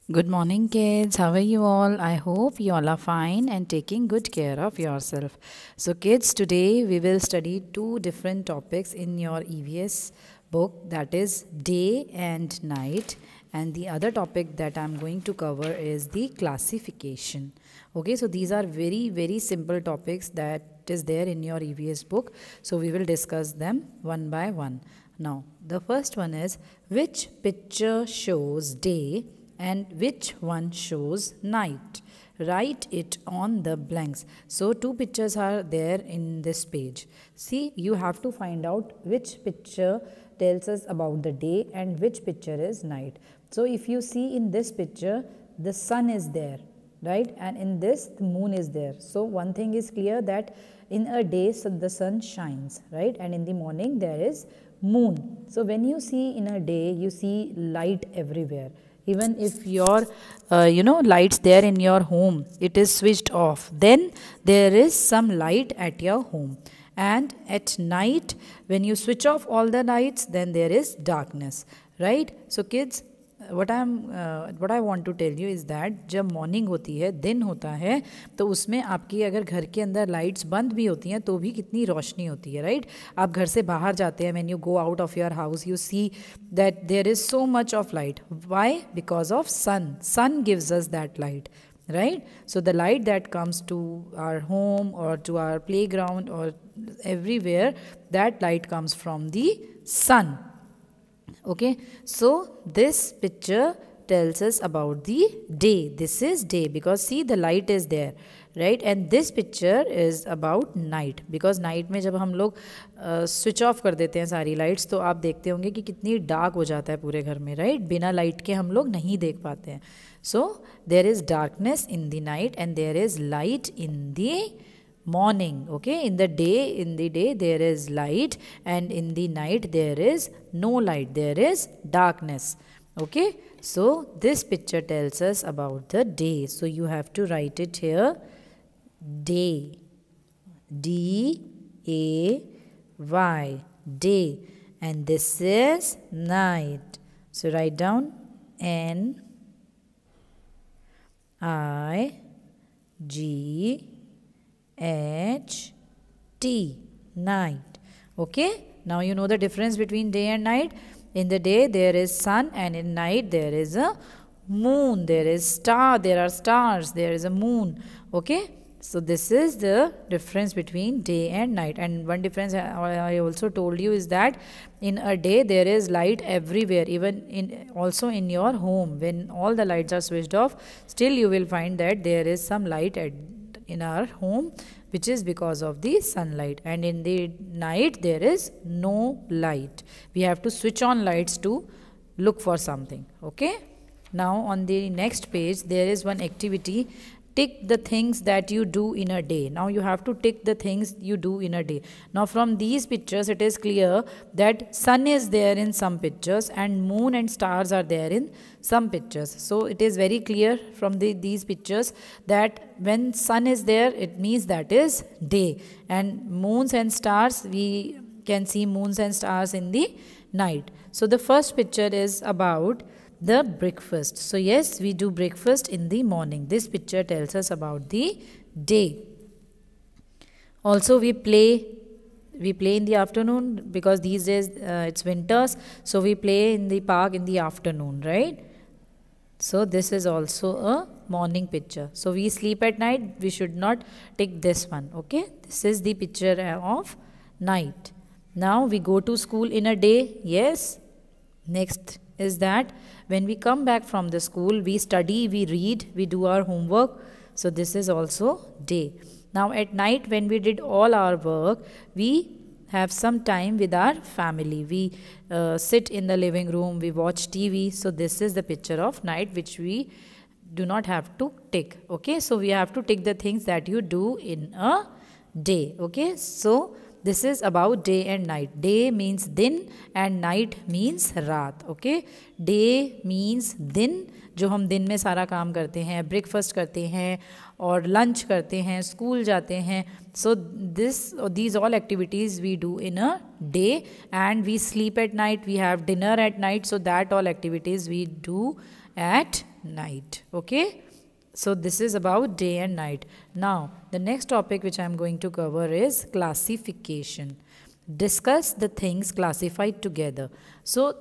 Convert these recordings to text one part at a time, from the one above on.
Good morning, kids. How are you all? I hope you all are fine and taking good care of yourself. So, kids, today we will study two different topics in your EVS book, that is day and night. And the other topic that I'm going to cover is the classification. Okay, so these are very simple topics that is there in your EVS book. So, we will discuss them one by one. Now, the first one is, which picture shows day and which one shows night? Write it on the blanks. So two pictures are there in this page. See, you have to find out which picture tells us about the day and which picture is night. So if you see in this picture, the sun is there, right? And in this, the moon is there. So one thing is clear, that in a day, so the sun shines, right? And in the morning, there is moon. So when you see in a day, you see light everywhere. Even if your lights there in your home, it is switched off, then there is some light at your home. And at night, when you switch off all the lights, then there is darkness, right? So kids, what I want to tell you is that जब morning होती है, दिन होता है, तो उसमें आपकी अगर घर के अंदर लाइट्स बंद भी होती हैं तो भी कितनी रोशनी होती है, राइट? आप घर से बाहर जाते हैं, when you go out of your house, you see that there is so much of light. Why? Because of sun gives us that light, right? So the light that comes to our home or to our playground or everywhere, that light comes from the sun. Okay, so this picture tells us about the day. This is day because see, the light is there, right? And this picture is about night because night में जब हम लोग switch off कर देते हैं सारी lights, तो आप देखते होंगे कि कितनी dark हो जाता है पूरे घर में, right? बिना light के हम लोग नहीं देख पाते हैं. So there is darkness in the night and there is light in the morning. Okay, in the day there is light and in the night there is no light, there is darkness. Okay, so this picture tells us about the day. So you have to write it here, day, D-A-Y, day. And this is night. So write down N-I-G H-T, night. Okay, now you know the difference between day and night. In the day there is sun and in night there is a moon, there is star, there are stars, there is a moon. Okay, so this is the difference between day and night. And one difference I also told you is that in a day there is light everywhere, even also in your home. When all the lights are switched off, still you will find that there is some light in our home, which is because of the sunlight. And in the night there is no light. We have to switch on lights to look for something. Okay, now on the next page there is one activity. Tick the things that you do in a day. Now you have to tick the things you do in a day. Now from these pictures it is clear that sun is there in some pictures and moon and stars are there in some pictures. So it is very clear from these pictures that when sun is there, it means that is day, and moons and stars, we can see moons and stars in the night. So the first picture is about the breakfast. So yes, we do breakfast in the morning. This picture tells us about the day. Also we play in the afternoon because these days it's winters, so we play in the park in the afternoon, right? So this is also a morning picture. So we sleep at night, we should not take this one. Okay, this is the picture of night. Now we go to school in a day. Yes, next is that when we come back from the school, we study, we read, we do our homework. So this is also day. Now at night, when we did all our work, we have some time with our family. We sit in the living room, we watch TV. So this is the picture of night, which we do not have to tick. Okay, so we have to tick the things that you do in a day. Okay, so this is about day and night. Day means दिन and night means रात. Okay, day means दिन, जो हम दिन में सारा काम करते हैं, ब्रेकफास्ट करते हैं और लंच करते हैं, स्कूल जाते हैं. So these all activities we do in a day, and we sleep at night, we have dinner at night. So that all activities we do at night. Okay, so this is about day and night. Now the next topic which I am going to cover is classification. Discuss the things classified together. So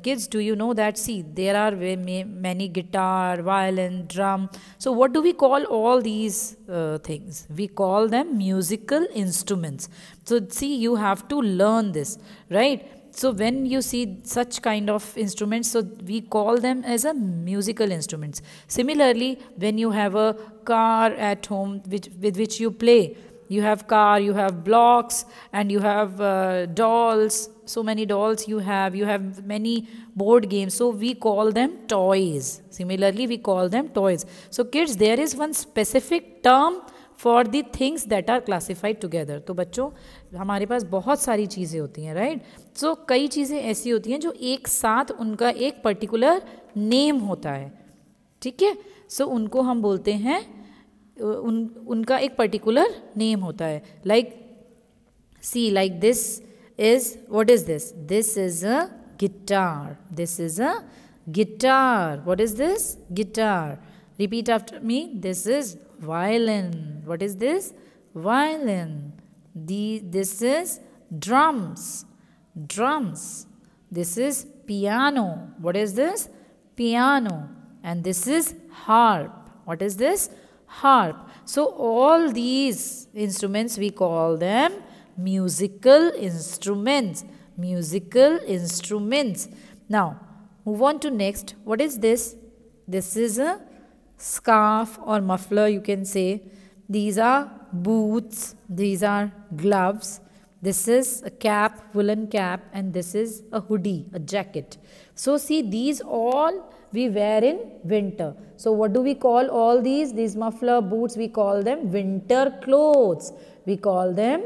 kids, do you know that, see, there are many guitar, violin, drum. So what do we call all these things? We call them musical instruments. So see, you have to learn this, right? So when you see such kind of instruments, so we call them as a musical instruments. Similarly, when you have a car at home with which you play, you have car, you have blocks, and you have dolls. So many dolls you have many board games. So we call them toys. Similarly, we call them toys. So kids, there is one specific term for the things that are classified together. तो बच्चों, हमारे पास बहुत सारी चीज़ें होती हैं, right? सो कई चीज़ें ऐसी होती हैं जो एक साथ उनका एक पर्टिकुलर नेम होता है, ठीक है? सो उनको हम बोलते हैं, उनका एक पर्टिकुलर नेम होता है. Like see, like this is, what is this? This is a guitar. This is a guitar. What is this? Guitar. Repeat after me. This is violin. What is this? Violin. This is drums. Drums. This is piano. What is this? Piano. And this is harp. What is this? Harp. So all these instruments, we call them musical instruments. Musical instruments. Now move on to next. What is this? This is a scarf or muffler, you can say. These are boots. These are gloves. This is a cap, woolen cap, and this is a hoodie, a jacket. So see, these all we wear in winter. So what do we call all these? These muffler, boots, we call them winter clothes. We call them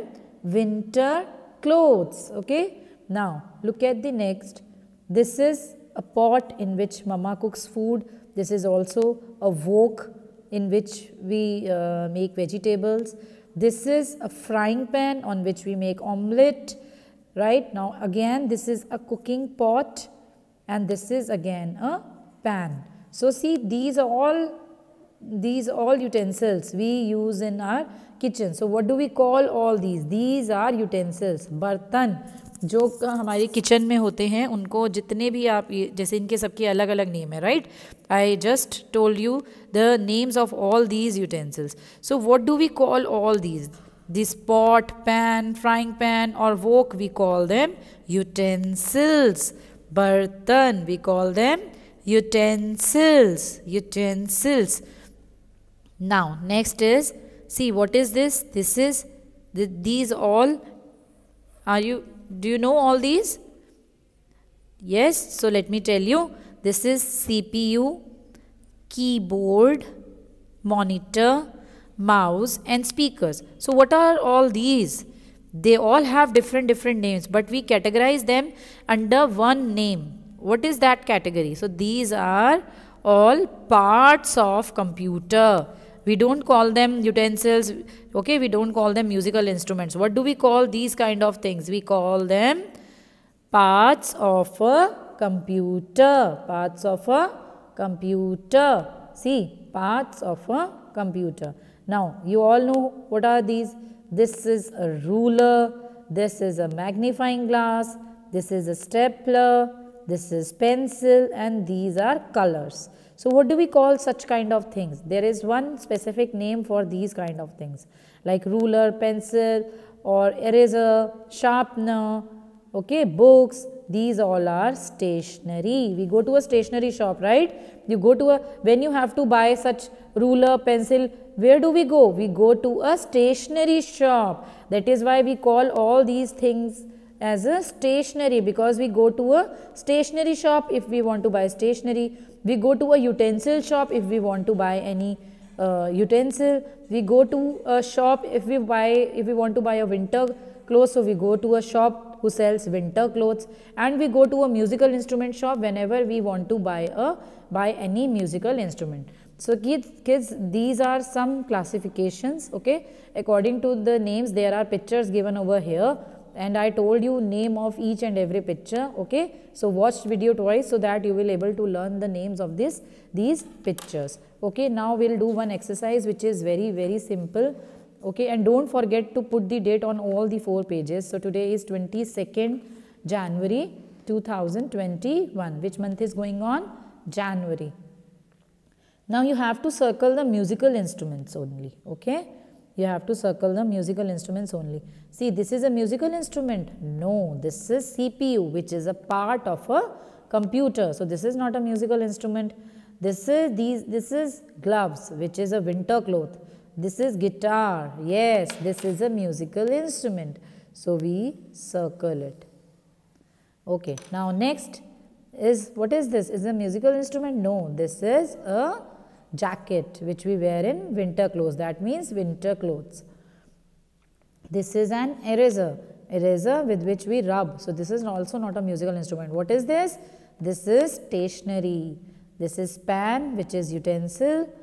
winter clothes. Okay. Now look at the next. This is a pot in which mama cooks food. This is also a wok in which we make vegetables. This is a frying pan on which we make omelette. Right now again, this is a cooking pot, and this is again a pan. So see, these all utensils we use in our kitchen. So what do we call all these? These are utensils. बर्तन जो हमारी kitchen में होते हैं, उनको जितने भी आप, जैसे इनके सबके अलग अलग नेम है, right? I just told you the names of all these utensils. So what do we call all these? This pot, pan, frying pan और wok, we call them utensils. Bartan, we call them utensils. Utensils. Now next is, see, what is this? This is these all, do you know all these? Yes, so let me tell you. This is CPU, keyboard, monitor, mouse and speakers. So what are all these? They all have different names, but we categorize them under one name. What is that category? So these are all parts of computer. We don't call them utensils, okay? We don't call them musical instruments. What do we call these kind of things? We call them parts of a computer. Parts of a computer. See, parts of a computer. Now, you all know what are these? This is a ruler. This is a magnifying glass. This is a stapler. This is pencil, and these are colors. So what do we call such kind of things? There is one specific name for these kind of things, like ruler, pencil or eraser, sharpener, okay, books. These all are stationery. We go to a stationery shop, right? You go to when you have to buy such ruler, pencil, where do we go? We go to a stationery shop. That is why we call all these things as a stationery, because we go to a stationery shop if we want to buy stationery. We go to a utensil shop if we want to buy any utensil. We go to a shop if we want to buy a winter clothes. So we go to a shop who sells winter clothes, and we go to a musical instrument shop whenever we want to buy any musical instrument. So kids, these are some classifications, okay? According to the names, there are pictures given over here. and I told you name of each and every picture. Okay, so watch video twice so that you will able to learn the names of these pictures. Okay, now we'll do one exercise which is very simple. Okay, and don't forget to put the date on all the 4 pages. So today is 22nd January 2021. Which month is going on? January. Now you have to circle the musical instruments only. Okay, you have to circle the musical instruments only. See, this is a musical instrument. No, this is CPU, which is a part of a computer. So this is not a musical instrument. This is gloves, which is a winter cloth. This is guitar. Yes, this is a musical instrument. So we circle it. Okay, now next is, what is this? Is a musical instrument? No, this is a jacket which we wear in winter clothes. That means winter clothes. This is an eraser with which we rub. So this is also not a musical instrument. What is this? This is stationery. This is pan, which is utensil.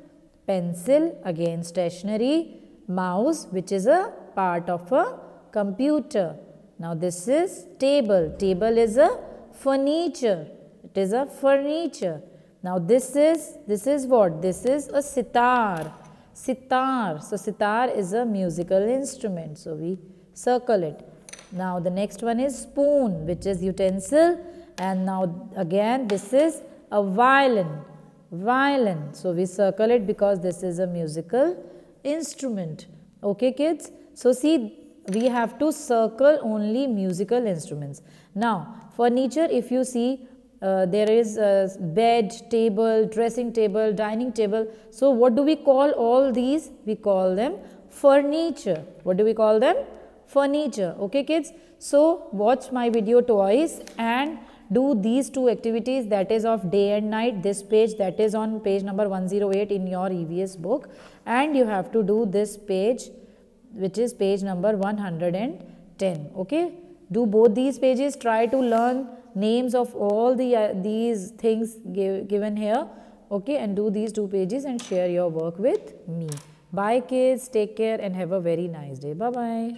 Pencil, again stationery. Mouse, which is a part of a computer. Now this is table. Table is a furniture. It is a furniture. Now this is what? This is a sitar. Sitar. So sitar is a musical instrument. So we circle it. Now the next one is spoon, which is utensil. And now again this is a violin. Violin. So we circle it because this is a musical instrument. Okay, kids? So see, we have to circle only musical instruments. Now furniture, if you see, there is a bed, table, dressing table, dining table. So what do we call all these? We call them furniture. What do we call them? Furniture. Okay, kids? So watch my video twice and do these 2 activities, that is of day and night. This page, that is on page number 108 in your EVS book, and you have to do this page, which is page number 110. Okay, do both these pages. Try to learn names of all these things given here. Okay, and do these 2 pages and share your work with me. Bye kids, take care and have a very nice day. Bye bye.